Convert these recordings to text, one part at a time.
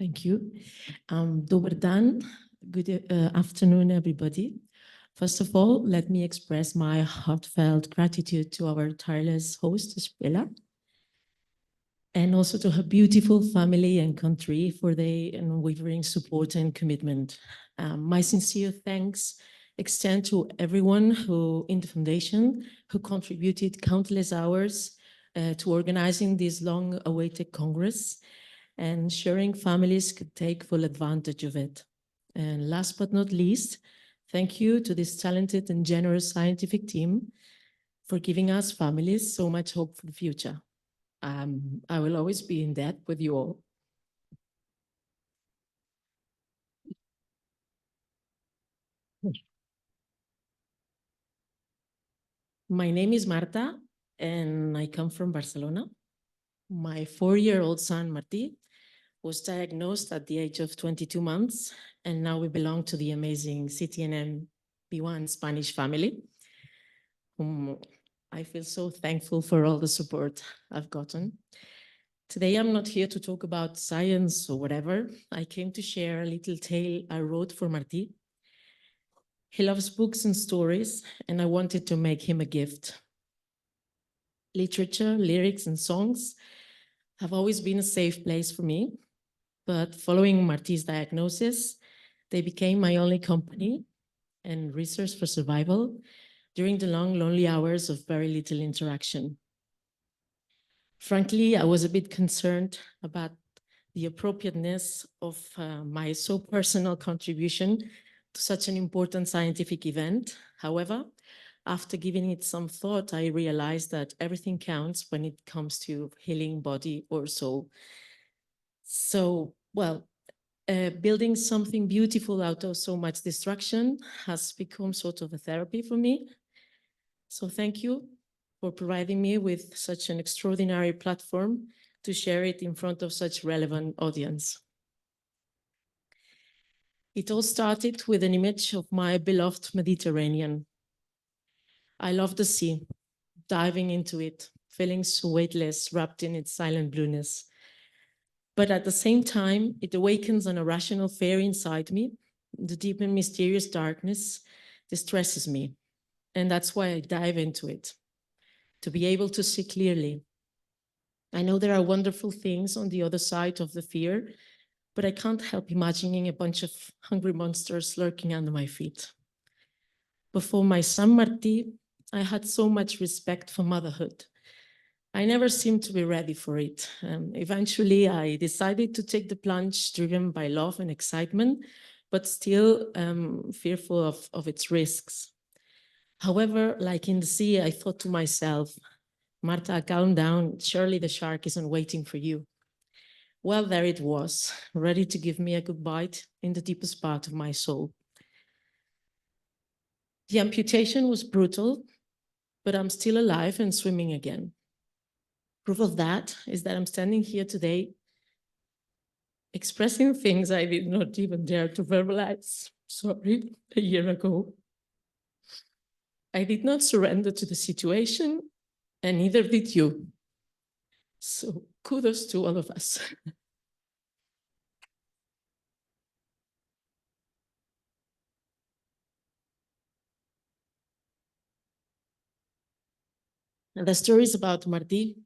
Thank you. Dobar dan. Good afternoon, everybody. First of all, let me express my heartfelt gratitude to our tireless host, Špela, and also to her beautiful family and country for their unwavering support and commitment. My sincere thanks extend to everyone who, in the foundation, who contributed countless hours to organizing this long-awaited Congress and ensuring families could take full advantage of it. And last but not least, thank you to this talented and generous scientific team for giving us families so much hope for the future. I will always be in debt with you all. My name is Marta, and I come from Barcelona. My 4-year-old son, Martí, was diagnosed at the age of 22 months, and now we belong to the amazing CTNM B1 Spanish family, whom I feel so thankful for all the support I've gotten. Today, I'm not here to talk about science or whatever. I came to share a little tale I wrote for Martí. He loves books and stories, and I wanted to make him a gift. Literature, lyrics, and songs have always been a safe place for me, but following Martí's diagnosis, they became my only company and resource for survival during the long, lonely hours of very little interaction. Frankly, I was a bit concerned about the appropriateness of my so personal contribution to such an important scientific event. However, after giving it some thought, I realized that everything counts when it comes to healing body or soul. So, well, building something beautiful out of so much destruction has become sort of a therapy for me. So thank you for providing me with such an extraordinary platform to share it in front of such relevant audience. It all started with an image of my beloved Mediterranean. I love the sea, diving into it, feeling so weightless, wrapped in its silent blueness. But at the same time, it awakens an irrational fear inside me. The deep and mysterious darkness distresses me. And that's why I dive into it, to be able to see clearly. I know there are wonderful things on the other side of the fear, but I can't help imagining a bunch of hungry monsters lurking under my feet. Before my son Martí, I had so much respect for motherhood. I never seemed to be ready for it. Eventually, I decided to take the plunge, driven by love and excitement, but still fearful of its risks. However, like in the sea, I thought to myself, Marta, calm down. Surely the shark isn't waiting for you. Well, there it was, ready to give me a good bite in the deepest part of my soul. The amputation was brutal, but I'm still alive and swimming again. Proof of that is that I'm standing here today expressing things I did not even dare to verbalize, a year ago. I did not surrender to the situation, and neither did you. So kudos to all of us. And the story is about Martí,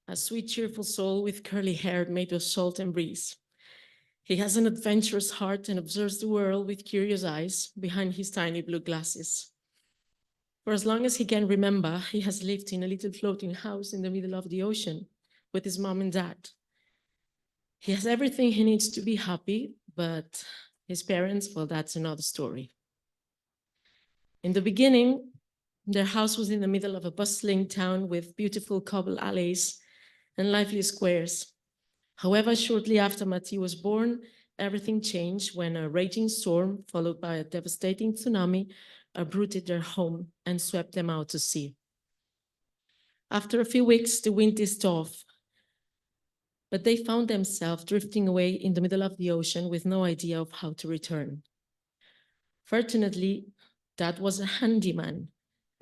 a sweet, cheerful soul with curly hair made of salt and breeze. He has an adventurous heart and observes the world with curious eyes behind his tiny blue glasses. For as long as he can remember, he has lived in a little floating house in the middle of the ocean with his mom and dad. He has everything he needs to be happy, but his parents, well, that's another story. In the beginning, their house was in the middle of a bustling town with beautiful cobble alleys and lively squares. However, shortly after Martí was born, everything changed when a raging storm, followed by a devastating tsunami, uprooted their home and swept them out to sea. After a few weeks, the wind eased off, but they found themselves drifting away in the middle of the ocean with no idea of how to return. Fortunately, Dad was a handyman,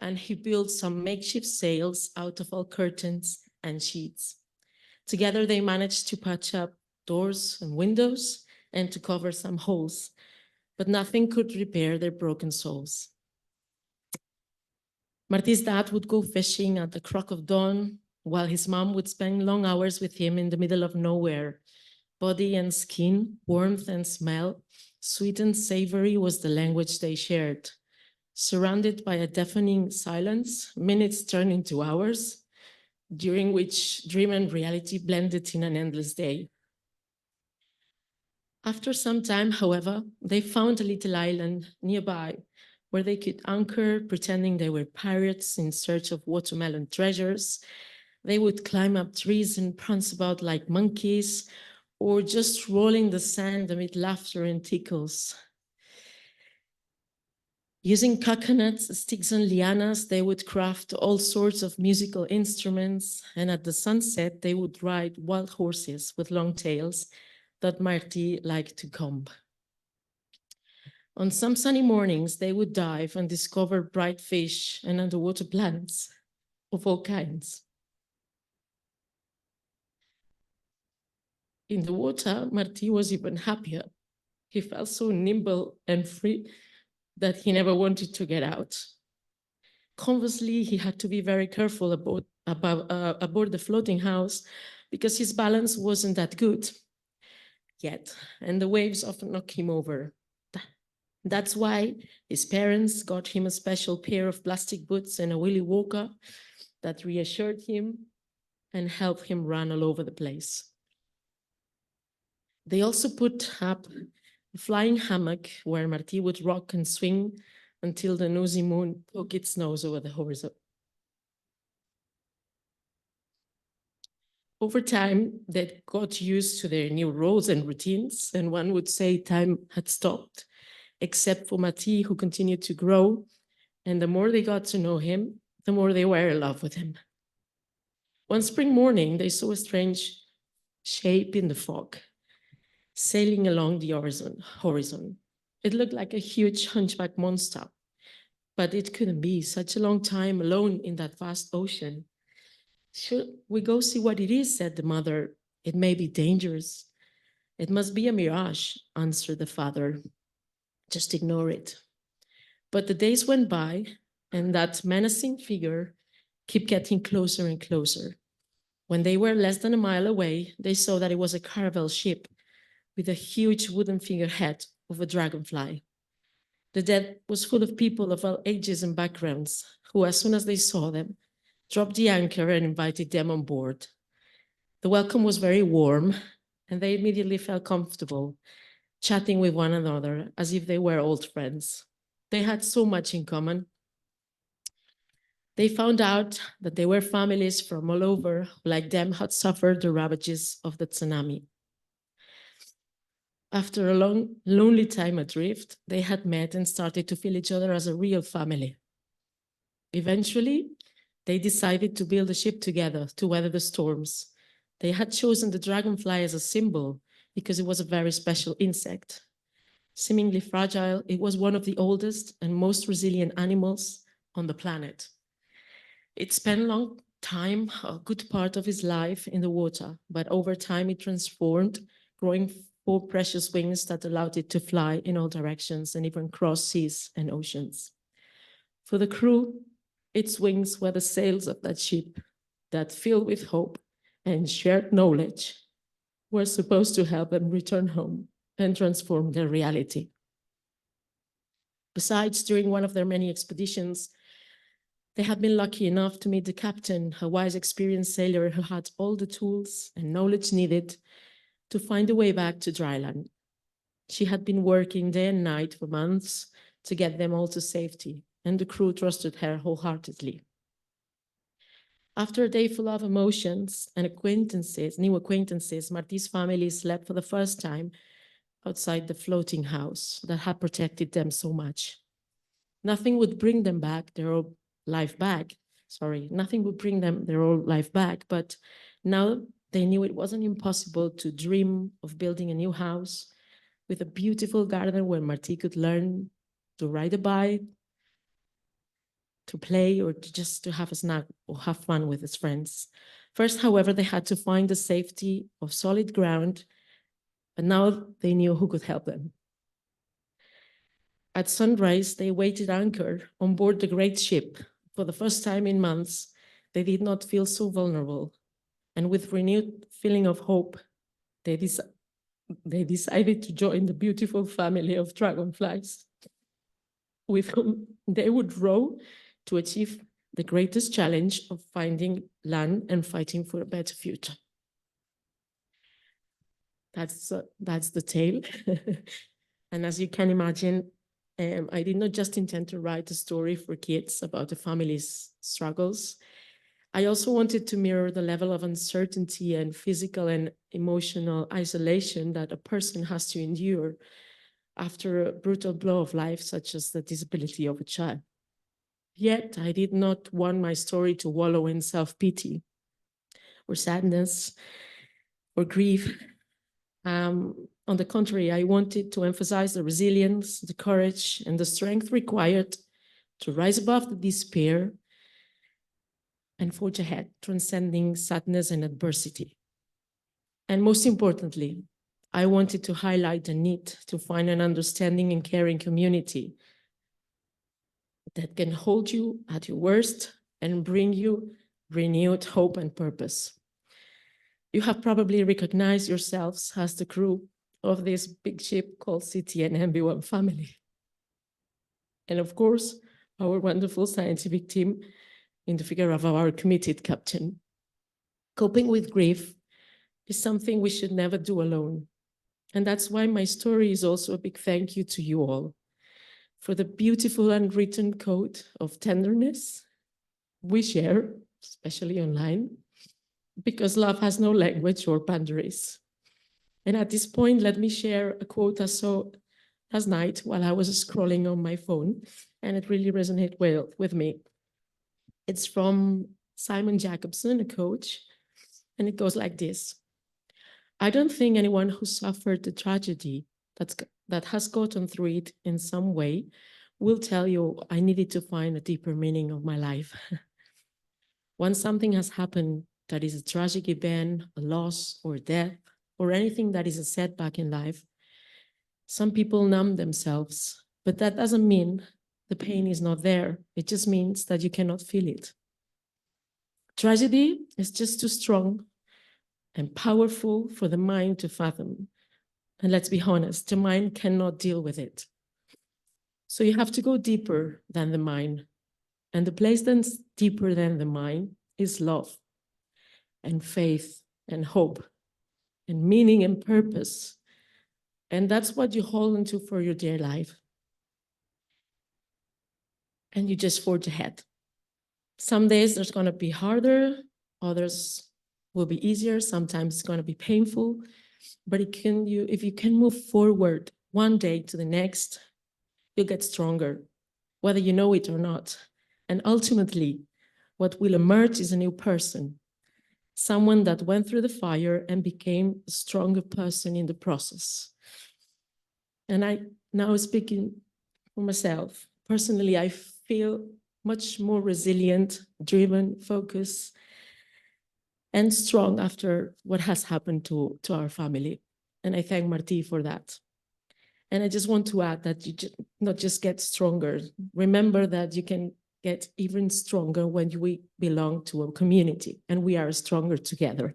and he built some makeshift sails out of old curtains and sheets. Together, they managed to patch up doors and windows and to cover some holes, but nothing could repair their broken souls. Martí's dad would go fishing at the crack of dawn, while his mom would spend long hours with him in the middle of nowhere. Body and skin, warmth and smell, sweet and savory was the language they shared. Surrounded by a deafening silence, minutes turned into hours, during which dream and reality blended in an endless day. After some time, however, they found a little island nearby where they could anchor, pretending they were pirates in search of watermelon treasures. They would climb up trees and prance about like monkeys, or just roll in the sand amid laughter and tickles. Using coconuts, sticks, and lianas, they would craft all sorts of musical instruments, and at the sunset, they would ride wild horses with long tails that Martí liked to comb. On some sunny mornings, they would dive and discover bright fish and underwater plants of all kinds. In the water, Martí was even happier. He felt so nimble and free that he never wanted to get out. Conversely, he had to be very careful aboard the floating house because his balance wasn't that good yet, and the waves often knocked him over. That's why his parents got him a special pair of plastic boots and a Willy Walker that reassured him and helped him run all over the place. They also put up a flying hammock where Martí would rock and swing until the nosy moon poked its nose over the horizon. Over time, they got used to their new roles and routines, and one would say time had stopped, except for Martí, who continued to grow. And the more they got to know him, the more they were in love with him. One spring morning, they saw a strange shape in the fog, sailing along the horizon. It looked like a huge hunchback monster, but it couldn't be such a long time alone in that vast ocean. Should we go see what it is? Said the mother. It may be dangerous. It must be a mirage, answered the father. Just ignore it. But the days went by, and that menacing figure kept getting closer and closer. When they were less than a mile away, they saw that it was a caravel ship with a huge wooden figurehead of a dragonfly. The deck was full of people of all ages and backgrounds, who, as soon as they saw them, dropped the anchor and invited them on board. The welcome was very warm, and they immediately felt comfortable, chatting with one another as if they were old friends. They had so much in common. They found out that they were families from all over who, like them, had suffered the ravages of the tsunami. After a long, lonely time adrift, they had met and started to feel each other as a real family. Eventually, they decided to build a ship together to weather the storms. They had chosen the dragonfly as a symbol because it was a very special insect. Seemingly fragile, it was one of the oldest and most resilient animals on the planet. It spent a long time, a good part of his life in the water, but over time it transformed, growing 4 precious wings that allowed it to fly in all directions and even cross seas and oceans. For the crew, its wings were the sails of that ship that, filled with hope and shared knowledge, were supposed to help them return home and transform their reality. Besides, during one of their many expeditions, they had been lucky enough to meet the captain, a wise, experienced sailor who had all the tools and knowledge needed to find a way back to dry land. She had been working day and night for months to get them all to safety, and the crew trusted her wholeheartedly. After a day full of emotions and new acquaintances, Martí's family slept for the first time outside the floating house that had protected them so much. Nothing would bring them back their old life back. Nothing would bring them their old life back, but now they knew it wasn't impossible to dream of building a new house with a beautiful garden where Martí could learn to ride a bike, to play, or just to have a snack or have fun with his friends. First, however, they had to find the safety of solid ground but now they knew who could help them. At sunrise, they waited anchor on board the great ship. For the first time in months, they did not feel so vulnerable. And with renewed feeling of hope, they decided to join the beautiful family of dragonflies, with whom they would row to achieve the greatest challenge of finding land and fighting for a better future. That's the tale. And as you can imagine, I did not just intend to write a story for kids about the family's struggles. I also wanted to mirror the level of uncertainty and physical and emotional isolation that a person has to endure after a brutal blow of life, such as the disability of a child. Yet, I did not want my story to wallow in self-pity or sadness or grief. On the contrary, I wanted to emphasize the resilience, the courage, and the strength required to rise above the despair and forge ahead, transcending sadness and adversity. And most importantly, I wanted to highlight the need to find an understanding and caring community that can hold you at your worst and bring you renewed hope and purpose. You have probably recognized yourselves as the crew of this big ship called City and MB1 family. And of course, our wonderful scientific team in the figure of our committed captain. Coping with grief is something we should never do alone. And that's why my story is also a big thank you to you all for the beautiful unwritten code of tenderness we share, especially online, because love has no language or boundaries. And at this point, let me share a quote I saw last night while I was scrolling on my phone, and it really resonated well with me. It's from Simon Jacobson, a coach, and it goes like this. I don't think anyone who suffered the tragedy that has gotten through it in some way will tell you I needed to find a deeper meaning of my life. Once something has happened that is a tragic event, a loss or death, or anything that is a setback in life, some people numb themselves, but that doesn't mean the pain is not there. It just means that you cannot feel it. Tragedy is just too strong and powerful for the mind to fathom. And let's be honest, the mind cannot deal with it. So you have to go deeper than the mind. And the place that's deeper than the mind is love and faith and hope and meaning and purpose. And that's what you hold onto for your dear life. And you just forge ahead. Some days there's going to be harder, others will be easier, sometimes it's going to be painful, but if you can move forward one day to the next, you'll get stronger, whether you know it or not. And ultimately, what will emerge is a new person, someone that went through the fire and became a stronger person in the process. And I now speaking for myself, personally, I feel much more resilient, driven, focused, and strong after what has happened to our family. And I thank Marti for that. And I just want to add that you not just get stronger. Remember that you can get even stronger when we belong to a community and we are stronger together.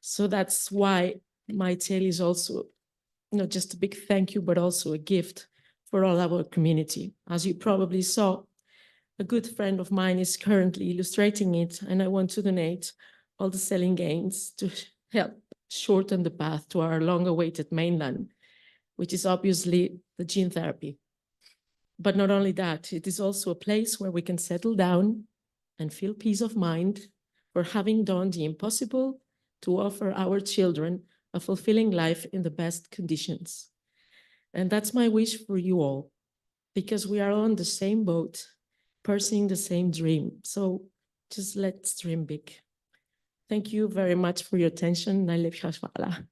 So that's why my tale is also not just a big thank you, but also a gift for all our community. As you probably saw, a good friend of mine is currently illustrating it, and I want to donate all the selling gains to help shorten the path to our long-awaited mainland, which is obviously the gene therapy. But not only that, it is also a place where we can settle down and feel peace of mind for having done the impossible to offer our children a fulfilling life in the best conditions. And that's my wish for you all, because we are on the same boat, pursuing the same dream. So just let's dream big. Thank you very much for your attention. Najlepša hvala.